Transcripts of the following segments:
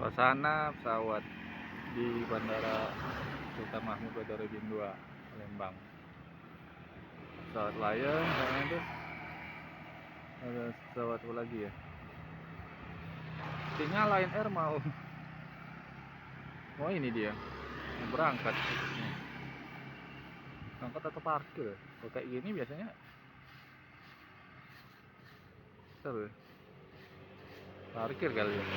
Suasana pesawat di Bandara Sultan Mahmud Badarudin II, Palembang. Pesawat Lion, sama itu ada pesawat apa lagi ya? Sepertinya Lion Air mau ini dia mau berangkat. Berangkat atau parkir ya? Kalau kayak gini biasanya seru ya? Parkir kali ya.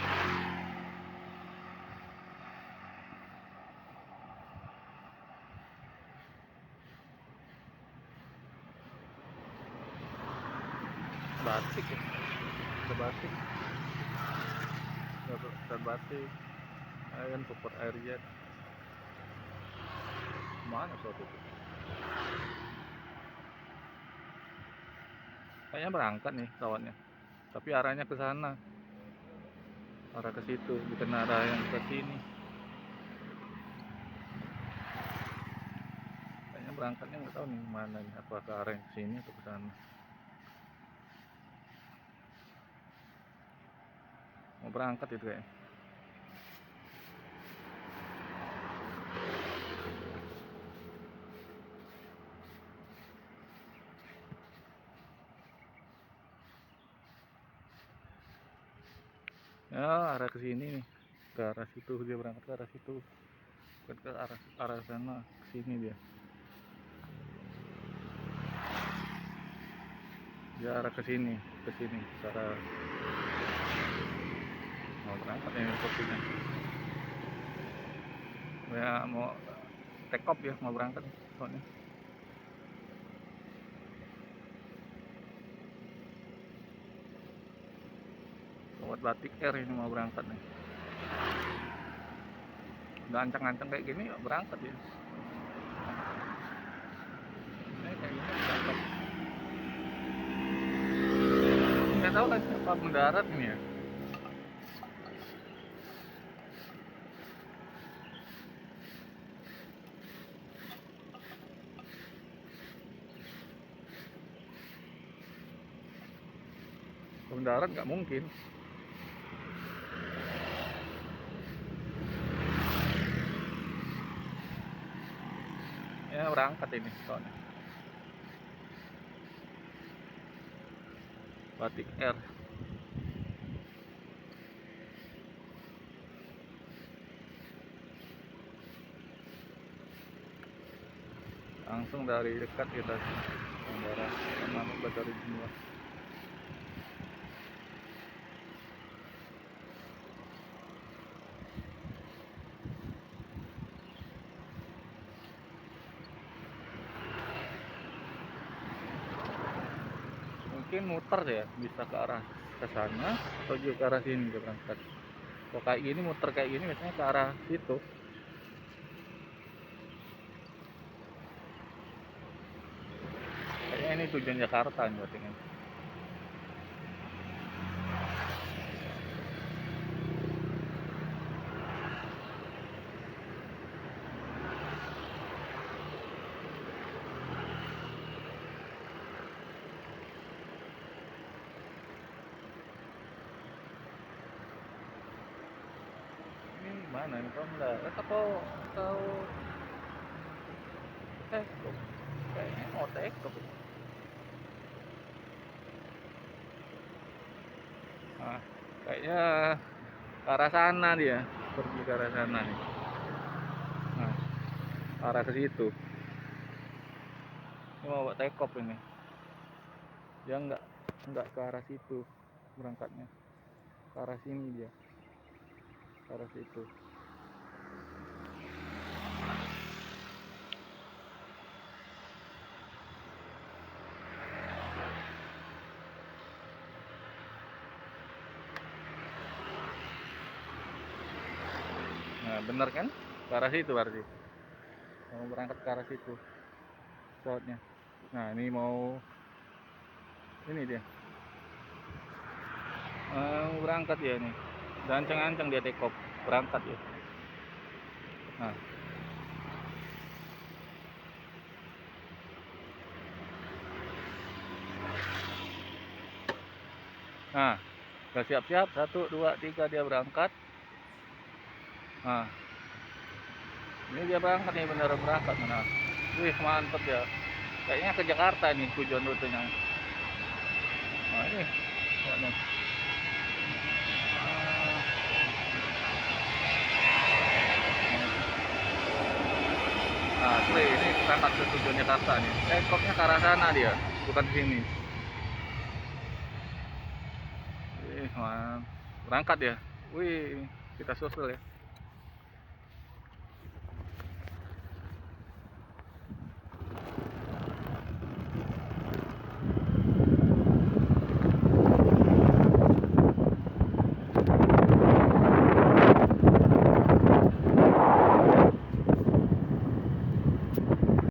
Batik ya, ada batik, ada batik. Kan support Airjet. Mana suatu itu? Kayaknya berangkat nih pesawatnya, tapi arahnya ke sana, arah ke situ, bukan arah yang ke sini. Kayaknya berangkatnya nggak tahu nih mana nih, apa ke arah yang ke sini atau ke sana. Mau berangkat itu kayaknya. Ya arah ke sini nih, ke arah situ, dia berangkat ke arah situ, bukan ke arah sana, ke sini dia arah ke sini, ke arah mau berangkat ini sepertinya. Ya mau take off ya, mau berangkat soalnya. Pesawat Batik Air ini mau berangkat nih. Udah ancang-ancang kayak gini berangkat ya. Ini kayak gini berangkat. Nggak tahu kan siapa mendarat ini ya. Mendarat nggak mungkin. Ya berangkat ini soalnya. Batik Air. Langsung dari dekat kita Bandara Sultan Mahmud Badarudin II. Mungkin muter ya, bisa ke arah ke sana atau juga ke arah sini dia berangkat. Kalau kayak gini muter kayak gini biasanya ke arah situ. Kayaknya ini tujuan Jakarta nih berarti kan. Ini mana nih, kalau mendarat atau take off? Kayaknya mau take off. Nah, kayaknya ke arah sana dia, pergi ke arah sana nih. Nah, arah ke situ. Ini mau take off ini. Dia nggak ke arah situ berangkatnya, ke arah sini dia, ke arah situ. Nah, bener kan? Ke arah situ berarti. Mau berangkat ke arah situ pesawatnya. Nah, ini mau ini dia. Mau berangkat ya nih. Dan ancang-ancang dia take off, berangkat ya. Nah, udah siap-siap, 1, 2, 3 dia berangkat. Nah, ini dia berangkat nih, beneran berangkat mana. Wih, mantep ya. Kayaknya ke Jakarta nih tujuan rutenya. Nah, ini. Lihat nih. Nah, ini berangkat ke tujuan Jakarta nih. Koknya ke arah sana dia, bukan sini. Wih, berangkat ya. Wih, kita susul ya.